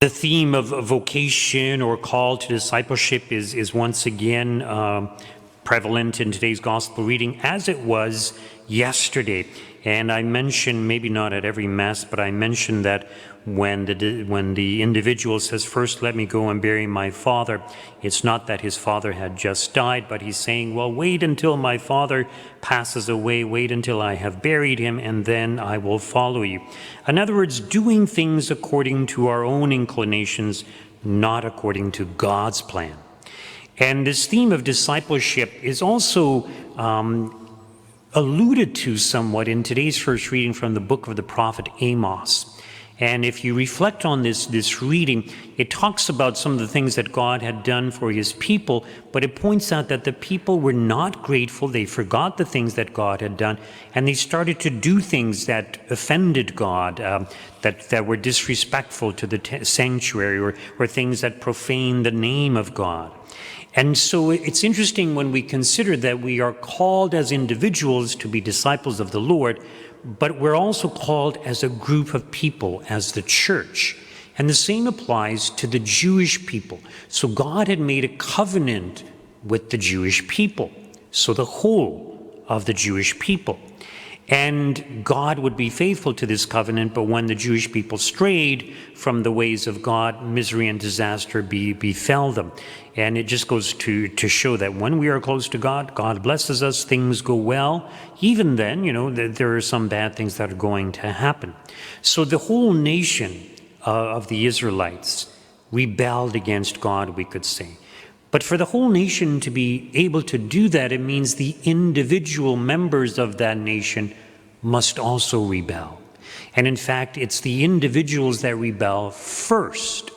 The theme of vocation or call to discipleship is once again prevalent in today's gospel reading, as it was yesterday. And I mentioned, maybe not at every Mass, but I mentioned that when the individual says, first let me go and bury my father, it's not that his father had just died, but he's saying, well, wait until my father passes away, wait until I have buried him, and then I will follow you. In other words, doing things according to our own inclinations, not according to God's plan. And this theme of discipleship is also alluded to somewhat in today's first reading from the book of the prophet Amos. And if you reflect on this reading, it talks about some of the things that God had done for his people, but it points out that the people were not grateful. They forgot the things that God had done, and they started to do things that offended God, that were disrespectful to the sanctuary, or things that profaned the name of God. And so it's interesting when we consider that we are called as individuals to be disciples of the Lord, but we're also called as a group of people, as the church. And the same applies to the Jewish people. So God had made a covenant with the Jewish people, so the whole of the Jewish people. And God would be faithful to this covenant, but when the Jewish people strayed from the ways of God, misery and disaster befell them. And it just goes to show that when we are close to God, God blesses us, things go well. Even then, there are some bad things that are going to happen. So the whole nation of the Israelites rebelled against God, we could say. But for the whole nation to be able to do that, it means the individual members of that nation must also rebel. And in fact, it's the individuals that rebel first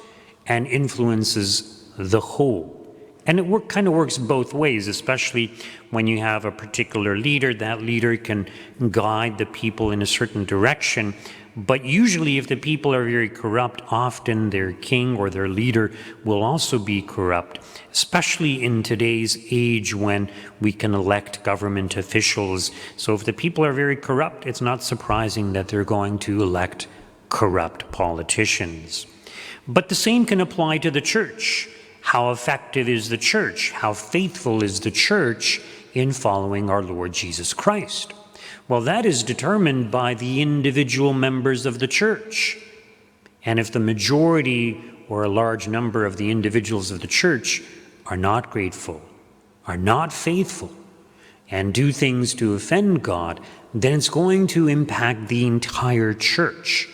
and influences the whole. And it kind of works both ways, especially when you have a particular leader. That leader can guide the people in a certain direction. But usually if the people are very corrupt, often their king or their leader will also be corrupt, especially in today's age when we can elect government officials. So if the people are very corrupt, it's not surprising that they're going to elect corrupt politicians. But the same can apply to the church. How effective is the church? How faithful is the church in following our Lord Jesus Christ? Well, that is determined by the individual members of the church. And if the majority or a large number of the individuals of the church are not grateful, are not faithful, and do things to offend God, then it's going to impact the entire church.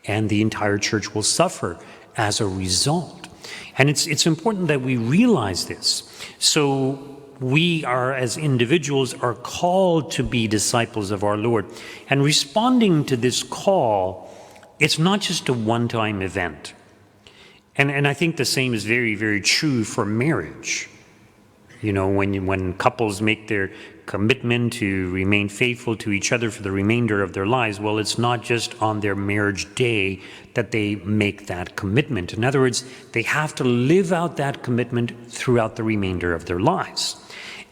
And the entire church will suffer as a result. And it's important that we realize this. So we are, as individuals, are called to be disciples of our Lord. And responding to this call, it's not just a one-time event. And I think the same is very, very true for marriage. When couples make their commitment to remain faithful to each other for the remainder of their lives, well, it's not just on their marriage day that they make that commitment. In other words, they have to live out that commitment throughout the remainder of their lives.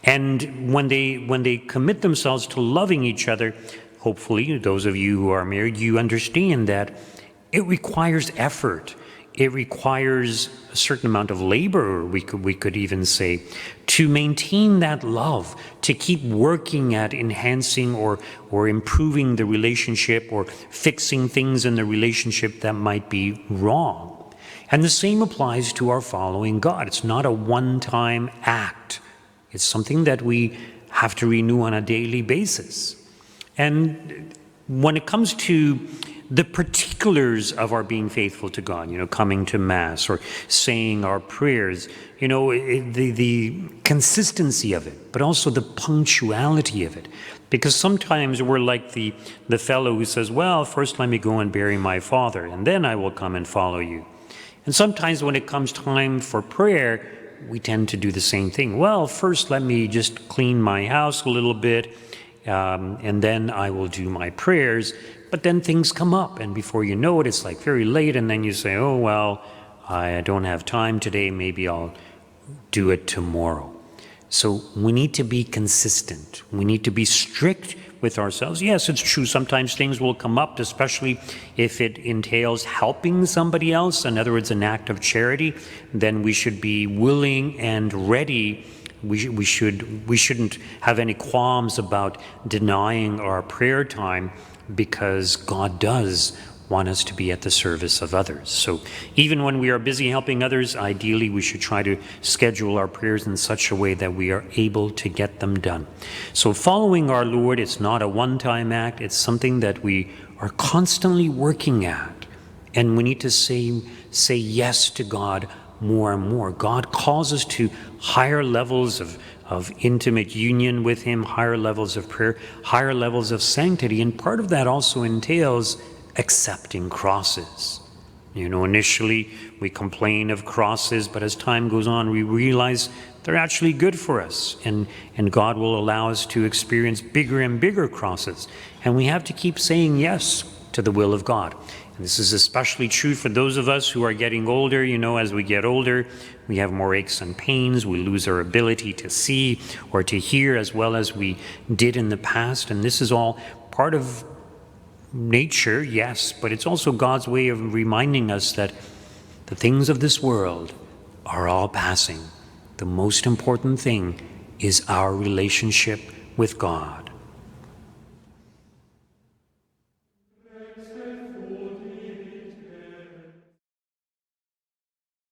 And when they commit themselves to loving each other, hopefully, those of you who are married, you understand that it requires effort. It requires a certain amount of labor, we could even say, to maintain that love, to keep working at enhancing or improving the relationship or fixing things in the relationship that might be wrong. And the same applies to our following God. It's not a one-time act. It's something that we have to renew on a daily basis. And when it comes to the particulars of our being faithful to God, coming to Mass or saying our prayers, the consistency of it, but also the punctuality of it. Because sometimes we're like the fellow who says, well, first let me go and bury my father, and then I will come and follow you. And sometimes when it comes time for prayer, we tend to do the same thing. Well, first let me just clean my house a little bit, and then I will do my prayers. But then things come up, and before you know it, it's like very late, and then you say, oh, well, I don't have time today, maybe I'll do it tomorrow. So we need to be consistent. We need to be strict with ourselves. Yes, it's true. Sometimes things will come up, especially if it entails helping somebody else. In other words, an act of charity. Then we should be willing and ready. We shouldn't have any qualms about denying our prayer time, because God does want us to be at the service of others. So even when we are busy helping others, ideally we should try to schedule our prayers in such a way that we are able to get them done. So following our Lord, it's not a one-time act, it's something that we are constantly working at. And we need to say yes to God more and more. God calls us to higher levels of intimate union with him, higher levels of prayer, higher levels of sanctity. And part of that also entails accepting crosses. Initially we complain of crosses, but as time goes on, we realize they're actually good for us. And God will allow us to experience bigger and bigger crosses. And we have to keep saying yes to the will of God. And this is especially true for those of us who are getting older. As we get older, we have more aches and pains. We lose our ability to see or to hear as well as we did in the past. And this is all part of nature, yes, but it's also God's way of reminding us that the things of this world are all passing. The most important thing is our relationship with God.